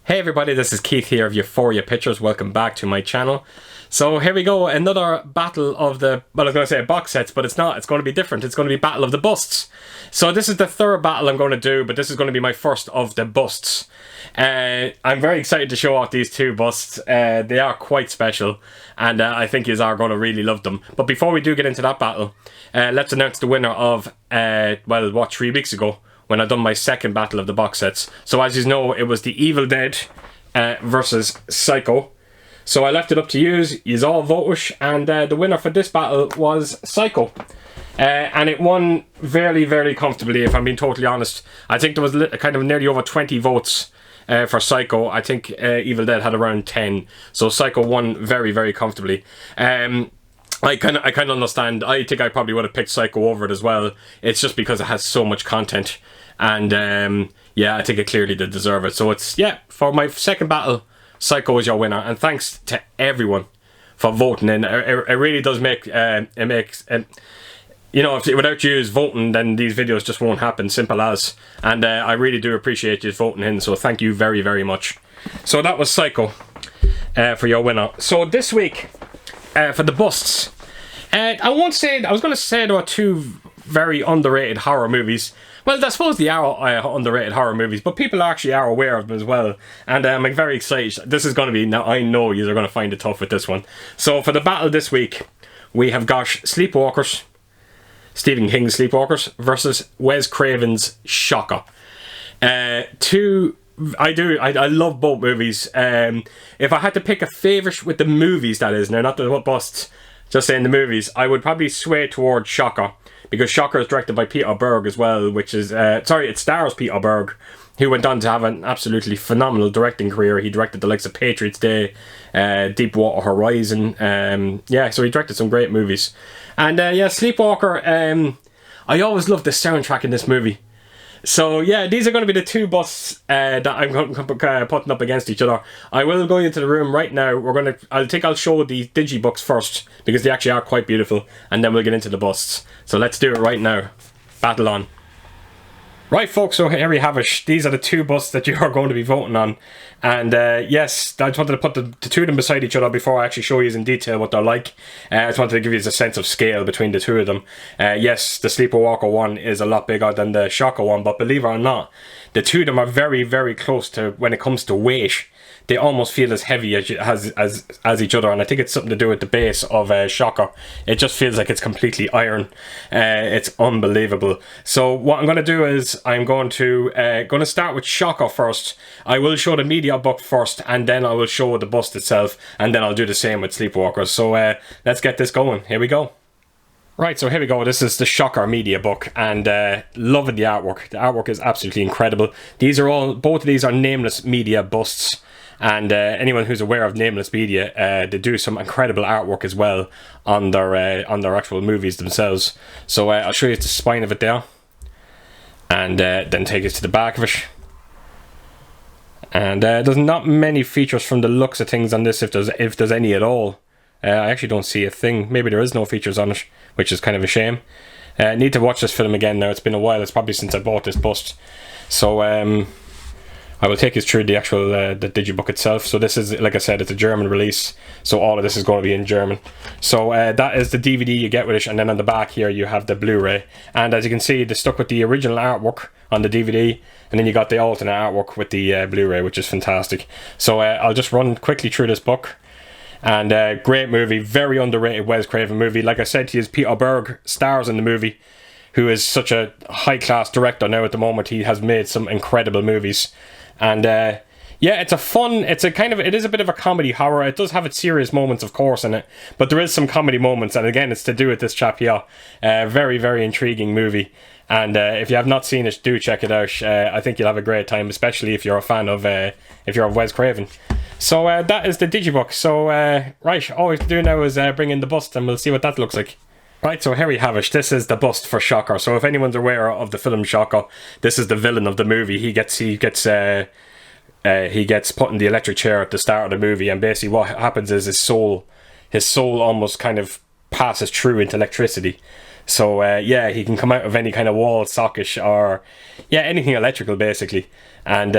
Hey everybody, this is Keith here of Euphoria Pictures. Welcome back to my channel. So here we go, another battle of the, well I was going to say box sets, but it's not, it's going to be different. It's going to be Battle of the Busts. So this is the third battle I'm going to do, but this is going to be my first of the busts. I'm very excited to show off these two busts. They are quite special, and I think you are going to really love them. But before we do get into that battle, let's announce the winner of, 3 weeks ago, when I done my second battle of the box sets. So as you know, it was the Evil Dead versus Psycho. So I left it up to yous all vote, and the winner for this battle was Psycho. And it won very, very comfortably, if I'm being totally honest. I think there was kind of nearly over 20 votes for Psycho. I think Evil Dead had around 10. So Psycho won very, very comfortably. I kind of understand. I think I probably would have picked Psycho over it as well. It's just because it has so much content, and yeah, I think it clearly did deserve it. So it's, yeah, for my second battle, Psycho is your winner, and thanks to everyone for voting in. It really does make it makes you know, if without you voting, then these videos just won't happen. Simple as. And I really do appreciate you voting in. So thank you very, very much. So that was Psycho for your winner. So this week, for the busts, I was going to say there are two very underrated horror movies. Well, I suppose they are underrated horror movies, but people actually are aware of them as well. And I'm very excited. This is going to be, now I know you're going to find it tough with this one. So for the battle this week, we have got Sleepwalkers, Stephen King's Sleepwalkers, versus Wes Craven's Shocker. I love both movies. If I had to pick a favourite with the movies, that is, now not the busts, just saying the movies, I would probably sway towards Shocker, because Shocker is directed by Peter Berg as well, which is, it stars Peter Berg, who went on to have an absolutely phenomenal directing career. He directed the likes of Patriots Day, Deepwater Horizon, yeah, so he directed some great movies. And yeah, Sleepwalker, I always loved the soundtrack in this movie. So yeah, these are going to be the two busts that I'm putting up against each other. I will go into the room right now. I think I'll show the digibooks first, because they actually are quite beautiful, and then we'll get into the busts. So let's do it right now. Battle on. Right folks, so here we have it. These are the two busts that you are going to be voting on. And yes, I just wanted to put the two of them beside each other before I actually show you in detail what they're like. I just wanted to give you a sense of scale between the two of them. Yes, the Sleepwalker one is a lot bigger than the Shocker one, but believe it or not, the two of them are very, very close to, when it comes to weight. They almost feel as heavy as each other, and I think it's something to do with the base of Shocker. It just feels like it's completely iron. It's unbelievable. So what I'm going to do is I'm going to start with Shocker first. I will show the media book first, and then I will show the bust itself, and then I'll do the same with Sleepwalkers. So let's get this going. Here we go. Right, so here we go. This is the Shocker media book, and loving the artwork. The artwork is absolutely incredible. Both of these are Nameless media busts. And anyone who's aware of Nameless Media, they do some incredible artwork as well on their actual movies themselves. So I'll show you the spine of it there, and then take us to the back of it. And there's not many features from the looks of things on this, if there's any at all. I actually don't see a thing. Maybe there is no features on it, which is kind of a shame. I need to watch this film again now. It's been a while. It's probably since I bought this bust. So I will take you through the actual the digibook itself. So this is, like I said, it's a German release, so all of this is going to be in German. So that is the DVD you get with it, and then on the back here you have the Blu-ray. And as you can see, they stuck with the original artwork on the DVD, and then you got the alternate artwork with the Blu-ray, which is fantastic. So I'll just run quickly through this book. And great movie, very underrated Wes Craven movie. Like I said to you, Peter Berg stars in the movie, who is such a high-class director now at the moment. He has made some incredible movies. And yeah, it is a bit of a comedy horror. It does have its serious moments, of course, in it, but there is some comedy moments, and again, it's to do with this chap here. Very, very intriguing movie, and if you have not seen it, do check it out. I think you'll have a great time, especially if you're a fan of Wes Craven. So that is the digibook. So right, all we have to do now is bring in the bust, and we'll see what that looks like. Right, so here we have it. This is the bust for Shocker. So if anyone's aware of the film Shocker, this is the villain of the movie. He gets put in the electric chair at the start of the movie, and basically what happens is his soul almost kind of passes through into electricity. So yeah, he can come out of any kind of wall, socket, or yeah, anything electrical basically. And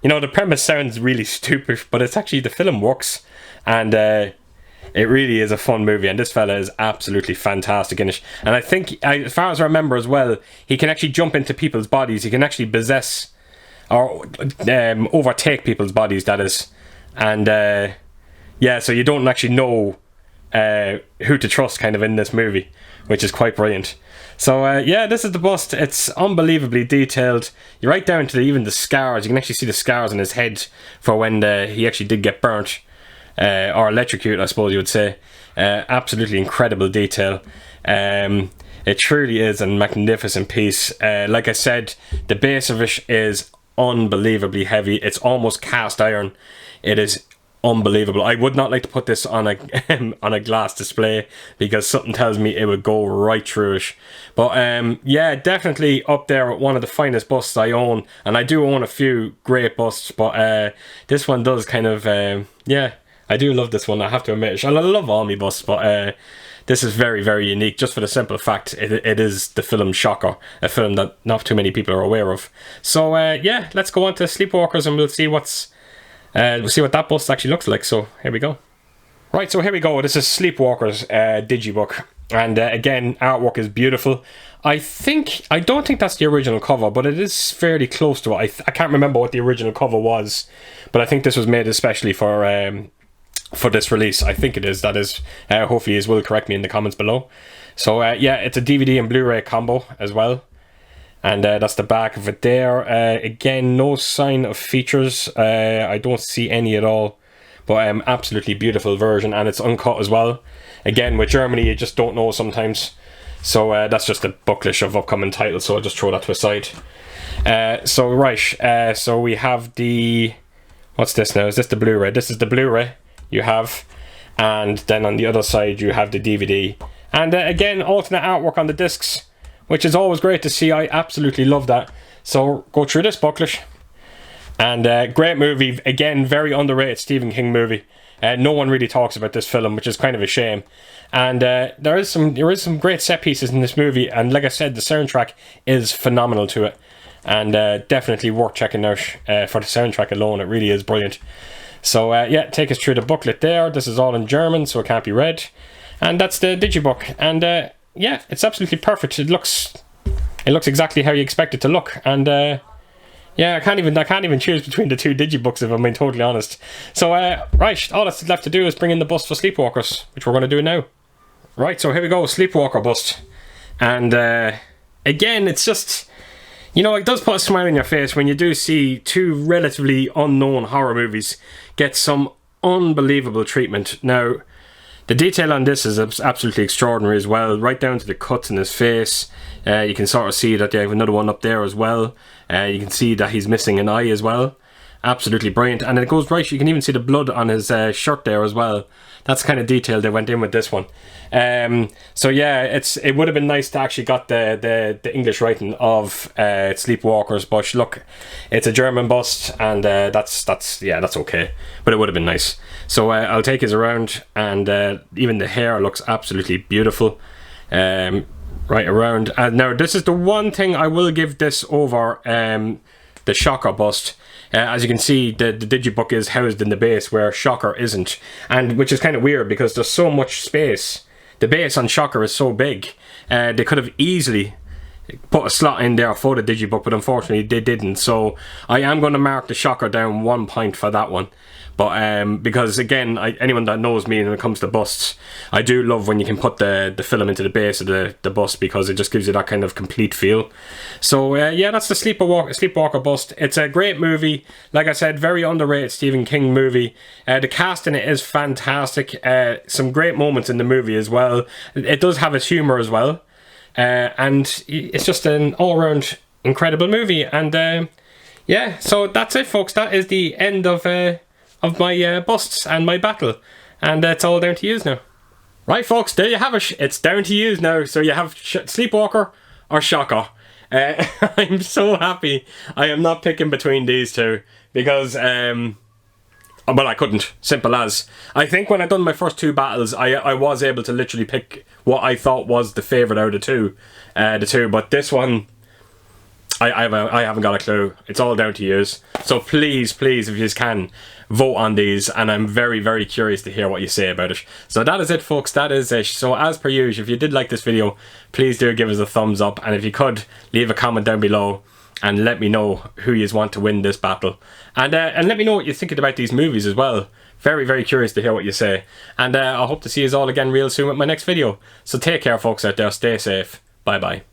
you know, the premise sounds really stupid, but it's actually, the film works, and it really is a fun movie, and this fella is absolutely fantastic in it. And I think, as far as I remember as well, he can actually jump into people's bodies. He can actually possess or overtake people's bodies, that is. And yeah, so you don't actually know who to trust kind of in this movie, which is quite brilliant. So yeah, this is the bust. It's unbelievably detailed. You're right down to even the scars. You can actually see the scars on his head for when he actually did get burnt. Or electrocuted, I suppose you would say. Absolutely incredible detail. It truly is a magnificent piece. Like I said, the base of it is unbelievably heavy. It's almost cast iron. It is unbelievable. I would not like to put this on a on a glass display, because something tells me it would go right through it. But yeah, definitely up there with one of the finest busts I own, and I do own a few great busts, but this one does kind of yeah, I do love this one, I have to admit. I love all my busts, but this is very, very unique, just for the simple fact it is the film Shocker, a film that not too many people are aware of. So yeah, let's go on to Sleepwalkers, and we'll see what that bust actually looks like. So here we go. Right, so here we go. This is Sleepwalkers digibook, and again, artwork is beautiful. I don't think that's the original cover, but it is fairly close to it. I can't remember what the original cover was, but I think this was made especially for this release. I think it is. That is, hopefully you will correct me in the comments below. So yeah, it's a DVD and Blu-ray combo as well, and that's the back of it there. Again, no sign of features. I don't see any at all, but absolutely beautiful version, and it's uncut as well. Again, with Germany, you just don't know sometimes. So that's just a booklet of upcoming titles, so I'll just throw that to a side. So right, so we have the, what's this now? Is this the Blu-ray? This is the Blu-ray you have, and then on the other side you have the DVD, and again, alternate artwork on the discs, which is always great to see. I absolutely love that. So go through this booklet, and great movie, again, very underrated Stephen King movie. No one really talks about this film, which is kind of a shame. And there is some great set pieces in this movie, and like I said, the soundtrack is phenomenal to it, and definitely worth checking out for the soundtrack alone. It really is brilliant. So yeah, take us through the booklet there. This is all in German, so it can't be read. And that's the digibook. And yeah, it's absolutely perfect. It looks exactly how you expect it to look. And yeah, I can't even choose between the two digibooks, if I'm being totally honest. So right, all that's left to do is bring in the bust for Sleepwalkers, which we're going to do now. Right, so here we go, Sleepwalker bust. And again, it's just, you know, it does put a smile on your face when you do see two relatively unknown horror movies get some unbelievable treatment. Now, the detail on this is absolutely extraordinary as well, right down to the cuts in his face. You can sort of see that they have another one up there as well. You can see that he's missing an eye as well. Absolutely brilliant. And it goes right, you can even see the blood on his shirt there as well. That's the kind of detail they went in with this one. So yeah, it would have been nice to actually got the English writing of Sleepwalkers, but look, it's a German bust, and that's okay. But it would have been nice. So I'll take his around, and even the hair looks absolutely beautiful. Right around. And now this is the one thing I will give this over the Shocker bust. As you can see, the digibook is housed in the base where Shocker isn't, and which is kind of weird because there's so much space. The base on Shocker is so big. They could have easily put a slot in there for the digibook, but unfortunately they didn't. So I am going to mark the Shocker down 1 point for that one. But because again, anyone that knows me when it comes to busts, I do love when you can put the film into the base of the bust, because it just gives you that kind of complete feel. So yeah, that's the Sleepwalker bust. It's a great movie. Like I said, very underrated Stephen King movie. The cast in it is fantastic. Some great moments in the movie as well. It does have its humour as well. And it's just an all-round incredible movie. And yeah, so that's it, folks. That is the end of my busts and my battle, and it's all down to yous now. Right, folks, there you have it. It's down to yous now. So you have Sleepwalker or Shocker. I'm so happy I am not picking between these two, because well, I couldn't. Simple as. I think when I done my first two battles, I was able to literally pick what I thought was the favourite out of the two. But this one, I haven't got a clue. It's all down to yous. So please, please, if you can, vote on these, and I'm very, very curious to hear what you say about it. So that is it, folks. That is it. So as per usual, if you did like this video, please do give us a thumbs up, and if you could, leave a comment down below and let me know who you want to win this battle, and let me know what you're thinking about these movies as well. Very, very curious to hear what you say, and I hope to see you all again real soon with my next video. So take care, folks out there. Stay safe. Bye bye.